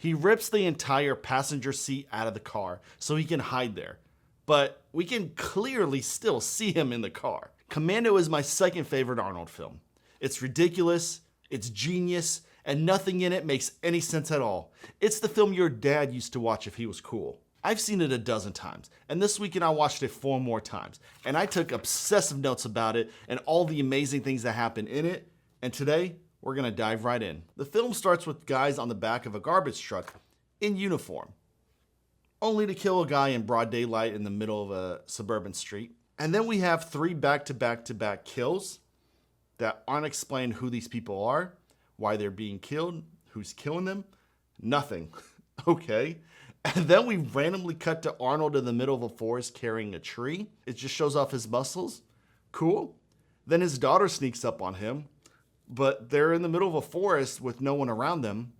He rips the entire passenger seat out of the car so he can hide there. But we can clearly still see him in the car. Commando is my second favorite Arnold film. It's ridiculous, it's genius, and nothing in it makes any sense at all. It's the film your dad used to watch if he was cool. I've seen it a dozen times, and this weekend I watched it 4 more times, and I took obsessive notes about it and all the amazing things that happen in it, and today we're gonna dive right in. The film starts with guys on the back of a garbage truck in uniform, only to kill a guy in broad daylight in the middle of a suburban street. And then we have 3 back-to-back-to-back kills that aren't explained who these people are, why they're being killed, who's killing them, nothing. Okay. And then we randomly cut to Arnold in the middle of a forest carrying a tree. It just shows off his muscles. Cool. Then his daughter sneaks up on him, but they're in the middle of a forest with no one around them.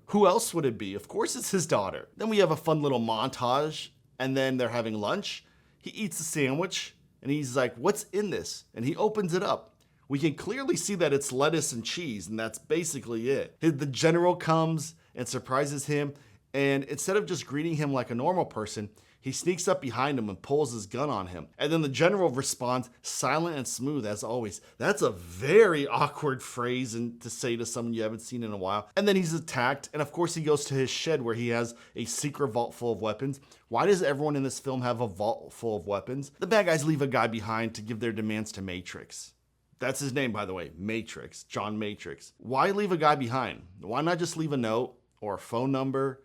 Who else would it be? Of course it's his daughter. Then we have a fun little montage, and then they're having lunch. He eats a sandwich, and he's like, what's in this? And he opens it up. We can clearly see that it's lettuce and cheese, and that's basically it. The general comes and surprises him, and instead of just greeting him like a normal person, he sneaks up behind him and pulls his gun on him. And then the general responds, silent and smooth as always. That's a very awkward phrase to say to someone you haven't seen in a while. And then he's attacked, and of course he goes to his shed where he has a secret vault full of weapons. Why does everyone in this film have a vault full of weapons? The bad guys leave a guy behind to give their demands to Matrix. That's his name, by the way, Matrix, John Matrix. Why leave a guy behind? Why not just leave a note or a phone number?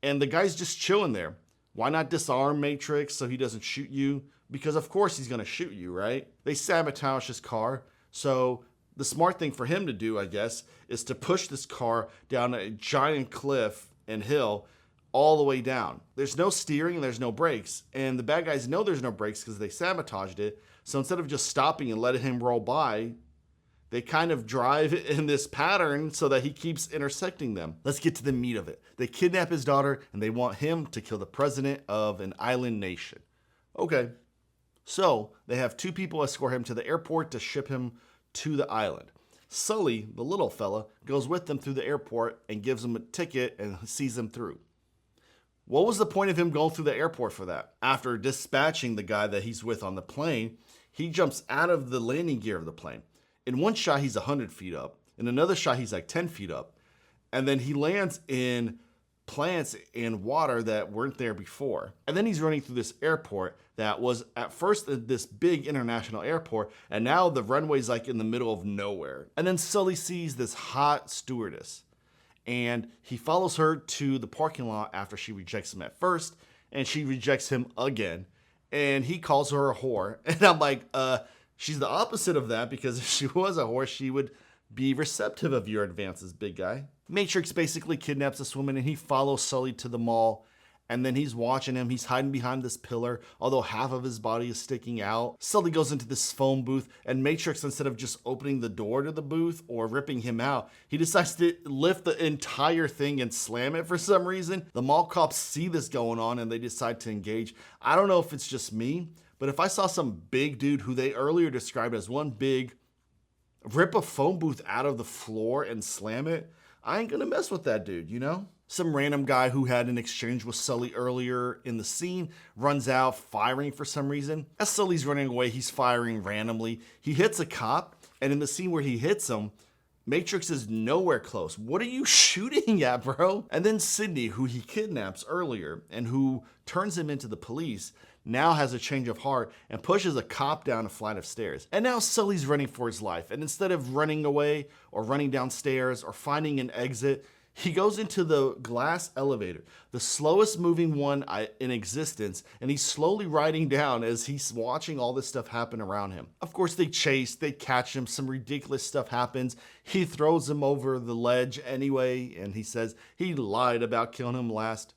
And the guy's just chilling there. Why not disarm Matrix so he doesn't shoot you? Because of course he's gonna shoot you, right? They sabotage his car. So the smart thing for him to do, I guess, is to push this car down a giant cliff and hill all the way down. There's no steering and there's no brakes. And the bad guys know there's no brakes because they sabotaged it. So instead of just stopping and letting him roll by, they kind of drive in this pattern so that he keeps intersecting them. Let's get to the meat of it. They kidnap his daughter and they want him to kill the president of an island nation. Okay. So they have 2 people escort him to the airport to ship him to the island. Sully, the little fella, goes with them through the airport and gives him a ticket and sees them through. What was the point of him going through the airport for that? After dispatching the guy that he's with on the plane, he jumps out of the landing gear of the plane. In one shot, he's 100 feet up. In another shot, he's like 10 feet up. And then he lands in plants and water that weren't there before. And then he's running through this airport that was at first this big international airport, and now the runway's like in the middle of nowhere. And then Sully sees this hot stewardess, and he follows her to the parking lot after she rejects him at first, and she rejects him again, and he calls her a whore. And I'm like, she's the opposite of that, because if she was a whore, she would be receptive of your advances, big guy. Matrix basically kidnaps this woman and he follows Sully to the mall, and then he's watching him. He's hiding behind this pillar, although half of his body is sticking out. Sully goes into this phone booth, and Matrix, instead of just opening the door to the booth or ripping him out, he decides to lift the entire thing and slam it for some reason. The mall cops see this going on and they decide to engage. I don't know if it's just me, but if I saw some big dude who they earlier described as one big, rip a phone booth out of the floor and slam it, I ain't gonna mess with that dude, you know? Some random guy who had an exchange with Sully earlier in the scene runs out firing for some reason. As Sully's running away, he's firing randomly. He hits a cop, and in the scene where he hits him, Matrix is nowhere close. What are you shooting at, bro? And then Sydney, who he kidnaps earlier and who turns him into the police, now has a change of heart and pushes a cop down a flight of stairs. And now Sully's running for his life. And instead of running away or running downstairs or finding an exit, he goes into the glass elevator, the slowest moving one in existence, and he's slowly riding down as he's watching all this stuff happen around him. Of course, they chase, they catch him, some ridiculous stuff happens. He throws him over the ledge anyway, and he says he lied about killing him last.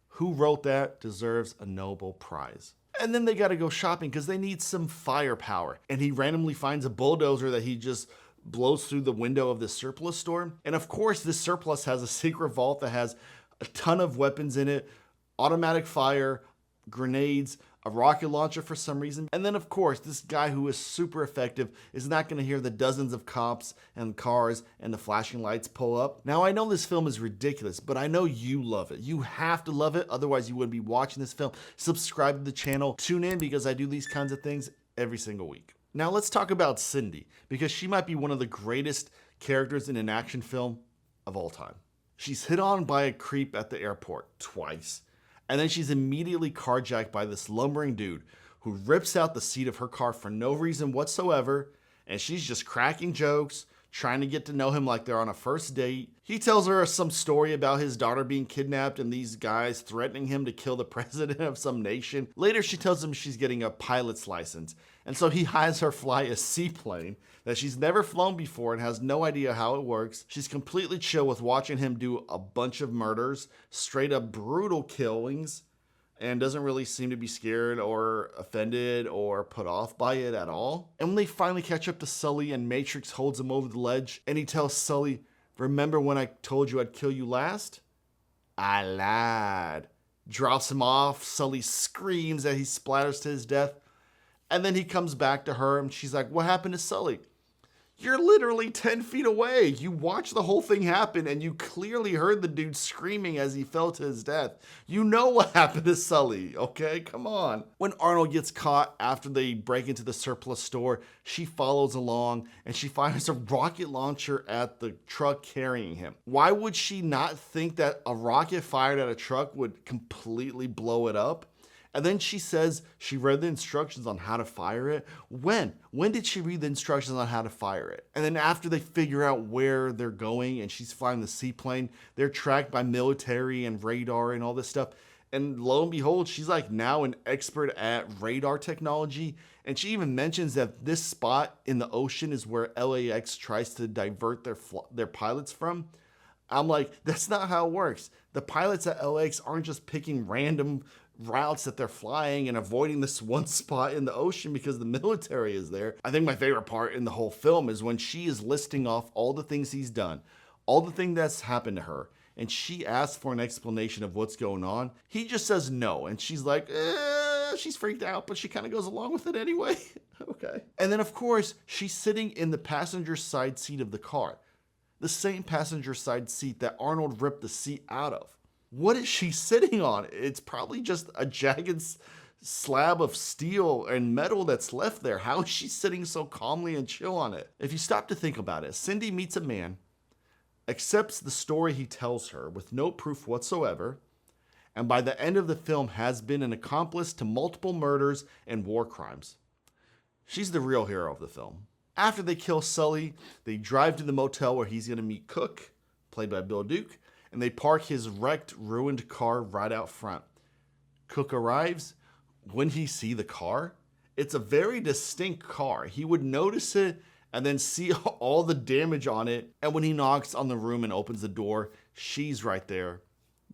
Who wrote that deserves a Nobel Prize. And then they gotta go shopping because they need some firepower. And he randomly finds a bulldozer that he just blows through the window of the surplus store. And of course, this surplus has a secret vault that has a ton of weapons in it, automatic fire, grenades, a rocket launcher for some reason. And then of course, this guy who is super effective is not gonna hear the dozens of cops and cars and the flashing lights pull up. Now I know this film is ridiculous, but I know you love it. You have to love it, otherwise you wouldn't be watching this film. Subscribe to the channel, tune in because I do these kinds of things every single week. Now let's talk about Cindy, because she might be one of the greatest characters in an action film of all time. She's hit on by a creep at the airport twice, and then she's immediately carjacked by this lumbering dude who rips out the seat of her car for no reason whatsoever, and she's just cracking jokes, trying to get to know him like they're on a first date. He tells her some story about his daughter being kidnapped and these guys threatening him to kill the president of some nation. Later, she tells him she's getting a pilot's license, and so he has her fly a seaplane that she's never flown before and has no idea how it works. She's completely chill with watching him do a bunch of murders, straight up brutal killings, and doesn't really seem to be scared or offended or put off by it at all. And when they finally catch up to Sully and Matrix holds him over the ledge and he tells Sully, "Remember when I told you I'd kill you last? I lied." Drops him off, Sully screams as he splatters to his death, and then he comes back to her and she's like, "What happened to Sully?" You're literally 10 feet away. You watched the whole thing happen and you clearly heard the dude screaming as he fell to his death. You know what happened to Sully, okay? Come on. When Arnold gets caught after they break into the surplus store, she follows along and she fires a rocket launcher at the truck carrying him. Why would she not think that a rocket fired at a truck would completely blow it up? And then she says she read the instructions on how to fire it. When? When did she read the instructions on how to fire it? And then after they figure out where they're going and she's flying the seaplane, they're tracked by military and radar and all this stuff. And lo and behold, she's like now an expert at radar technology. And she even mentions that this spot in the ocean is where LAX tries to divert their pilots from. I'm like, that's not how it works. The pilots at LAX aren't just picking random routes that they're flying and avoiding this one spot in the ocean because the military is there. I think my favorite part in the whole film is when she is listing off all the things he's done, all the things that's happened to her, and she asks for an explanation of what's going on. He just says no, and she's like, she's freaked out, but she kind of goes along with it anyway. Okay. And then of course, she's sitting in the passenger side seat of the car, the same passenger side seat that Arnold ripped the seat out of. What is she sitting on? It's probably just a jagged slab of steel and metal that's left there. How is she sitting so calmly and chill on it? If you stop to think about it, Cindy meets a man, accepts the story he tells her with no proof whatsoever, and by the end of the film has been an accomplice to multiple murders and war crimes. She's the real hero of the film. After they kill Sully, they drive to the motel where he's going to meet Cook, played by Bill Duke, and they park his wrecked, ruined car right out front. Cook arrives. When he sees the car, it's a very distinct car. He would notice it and then see all the damage on it. And when he knocks on the room and opens the door, she's right there.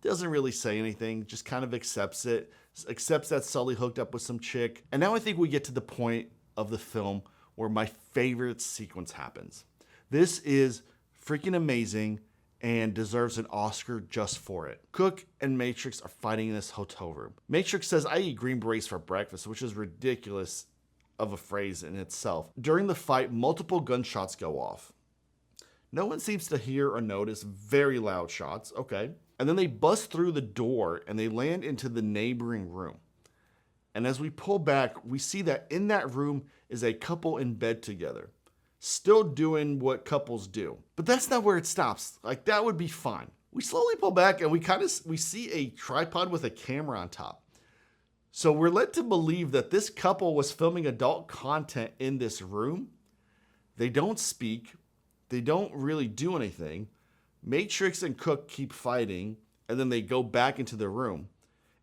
Doesn't really say anything, just kind of accepts it. Accepts that Sully hooked up with some chick. And now I think we get to the point of the film where my favorite sequence happens. This is freaking amazing and deserves an Oscar just for it. Cook and Matrix are fighting in this hotel room. Matrix says, "I eat green berets for breakfast," which is ridiculous of a phrase in itself. During the fight, multiple gunshots go off. No one seems to hear or notice very loud shots, okay. And then they bust through the door and they land into the neighboring room. And as we pull back, we see that in that room is a couple in bed together, still doing what couples do. But that's not where it stops. Like, that would be fine. We slowly pull back and we see a tripod with a camera on top. So we're led to believe that this couple was filming adult content in this room. They don't speak. They don't really do anything. Matrix and Cook keep fighting, and then they go back into the room.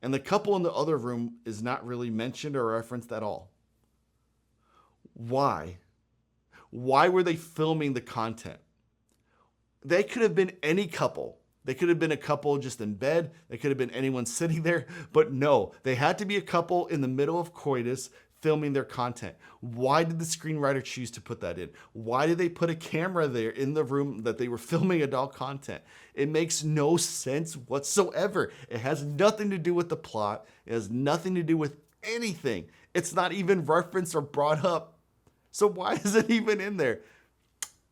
And the couple in the other room is not really mentioned or referenced at all. Why? Why were they filming the content? They could have been any couple. They could have been a couple just in bed. They could have been anyone sitting there. But no, they had to be a couple in the middle of coitus filming their content. Why did the screenwriter choose to put that in? Why did they put a camera there in the room that they were filming adult content? It makes no sense whatsoever. It has nothing to do with the plot. It has nothing to do with anything. It's not even referenced or brought up. So why is it even in there?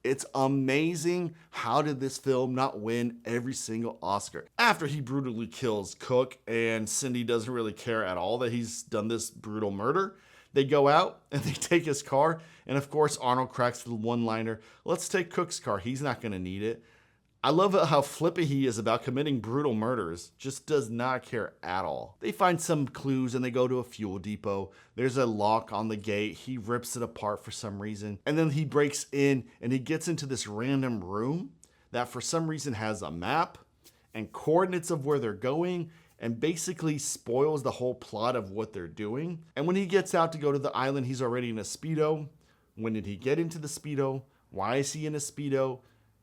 It's amazing. How did this film not win every single Oscar? After he brutally kills Cook and Cindy doesn't really care at all that he's done this brutal murder, they go out and they take his car. And of course, Arnold cracks the one-liner, let's take Cook's car. He's not going to need it. I love how flippant he is about committing brutal murders. Just does not care at all. They find some clues and they go to a fuel depot. There's a lock on the gate. He rips it apart for some reason. And then he breaks in and he gets into this random room that for some reason has a map and coordinates of where they're going and basically spoils the whole plot of what they're doing. And when he gets out to go to the island, he's already in a Speedo. When did he get into the Speedo? Why is he in a Speedo?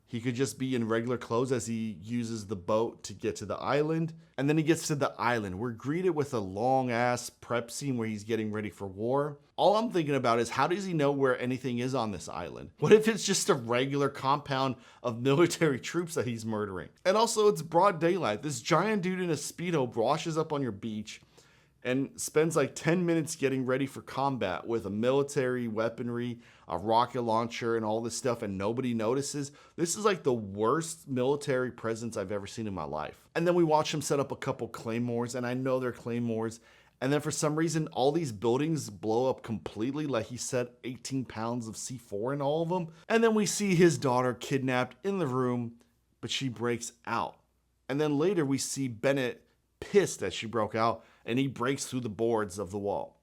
He could just be in regular clothes as he uses the boat to get to the island. And then he gets to the island. We're greeted with a long ass prep scene where he's getting ready for war. All I'm thinking about is how does he know where anything is on this island? What if it's just a regular compound of military troops that he's murdering? And also it's broad daylight. This giant dude in a Speedo washes up on your beach and spends like 10 minutes getting ready for combat with a military weaponry, a rocket launcher, and all this stuff, and nobody notices. This is like the worst military presence I've ever seen in my life. And then we watch him set up a couple claymores, and I know they're claymores, and then for some reason, all these buildings blow up completely, like he set 18 pounds of C4 in all of them. And then we see his daughter kidnapped in the room, but she breaks out. And then later we see Bennett pissed that she broke out, and he breaks through the boards of the wall.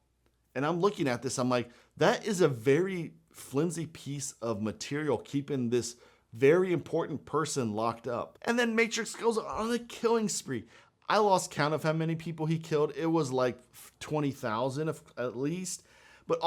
And I'm looking at this, I'm like, that is a very flimsy piece of material keeping this very important person locked up. And then Matrix goes on a killing spree. I lost count of how many people he killed. It was like 20,000 at least. But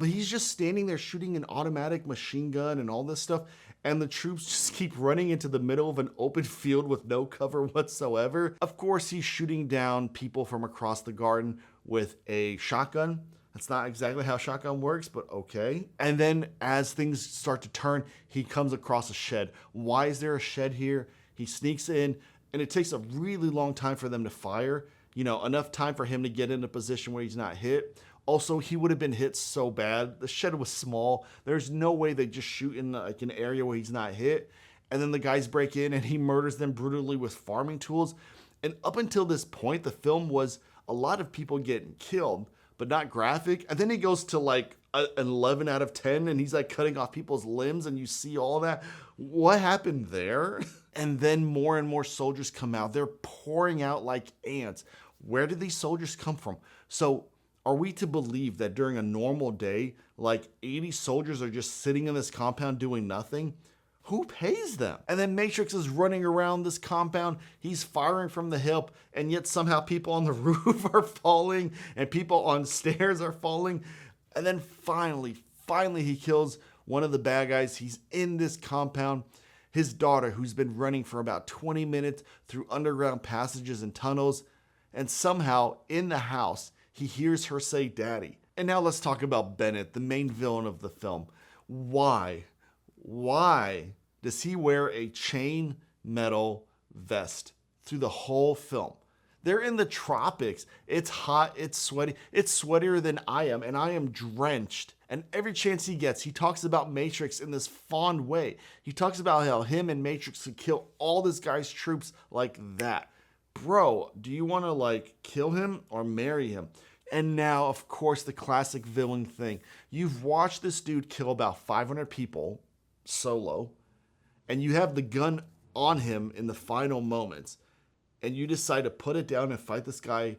he's just standing there shooting an automatic machine gun and all this stuff. And the troops just keep running into the middle of an open field with no cover whatsoever. Of course, he's shooting down people from across the garden with a shotgun. That's not exactly how shotgun works, but okay. And then as things start to turn, he comes across a shed. Why is there a shed here? He sneaks in, and it takes a really long time for them to fire. You know, enough time for him to get in a position where he's not hit. Also, he would have been hit so bad. The shed was small. There's no way they just shoot in like an area where he's not hit. And then the guys break in and he murders them brutally with farming tools. And up until this point, the film was a lot of people getting killed, but not graphic. And then he goes to like an 11 out of 10 and he's like cutting off people's limbs and you see all that. What happened there? And then more and more soldiers come out. They're pouring out like ants. Where did these soldiers come from? So are we to believe that during a normal day, like 80 soldiers are just sitting in this compound doing nothing? Who pays them? And then Matrix is running around this compound. He's firing from the hip, and yet somehow people on the roof are falling and people on stairs are falling. And then finally he kills one of the bad guys. He's in this compound. His daughter, who's been running for about 20 minutes through underground passages and tunnels, and somehow in the house, he hears her say daddy. And now let's talk about Bennett, the main villain of the film. Why does he wear a chain metal vest through the whole film? They're in the tropics. It's hot, it's sweaty. It's sweatier than I am, and I am drenched. And every chance he gets, he talks about Matrix in this fond way. He talks about how him and Matrix could kill all this guy's troops like that. Bro, do you want to like kill him or marry him? And now, of course, the classic villain thing. You've watched this dude kill about 500 people solo, and you have the gun on him in the final moments, and you decide to put it down and fight this guy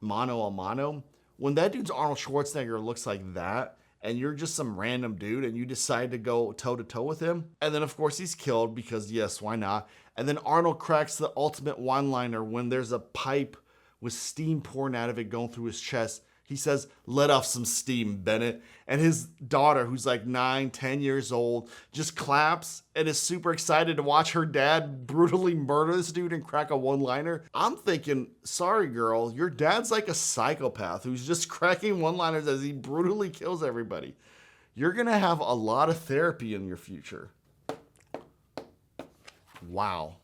mano a mano. When that dude's Arnold Schwarzenegger looks like that, and you're just some random dude, and you decide to go toe-to-toe with him, and then, of course, he's killed because, yes, why not? And then Arnold cracks the ultimate one-liner when there's a pipe with steam pouring out of it going through his chest. He says, let off some steam, Bennett. And his daughter, who's like 9, 10 years old, just claps and is super excited to watch her dad brutally murder this dude and crack a one-liner. I'm thinking, sorry, girl, your dad's like a psychopath who's just cracking one-liners as he brutally kills everybody. You're going to have a lot of therapy in your future. Wow.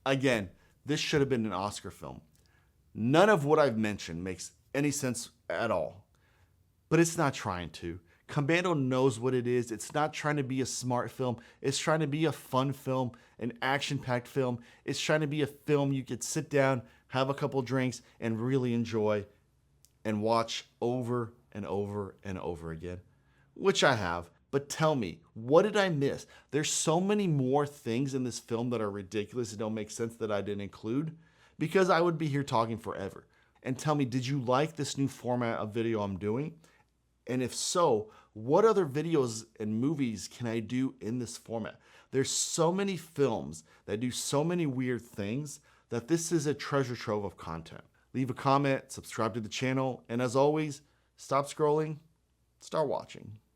Again, this should have been an Oscar film. None of what I've mentioned makes any sense at all. But it's not trying to. Commando knows what it is. It's not trying to be a smart film. It's trying to be a fun film, an action-packed film. It's trying to be a film you could sit down, have a couple drinks, and really enjoy and watch over and over and over again, which I have. But tell me, what did I miss? There's so many more things in this film that are ridiculous and don't make sense that I didn't include, because I would be here talking forever. And tell me, did you like this new format of video I'm doing? And if so, what other videos and movies can I do in this format? There's so many films that do so many weird things that this is a treasure trove of content. Leave a comment, subscribe to the channel, and as always, stop scrolling, start watching.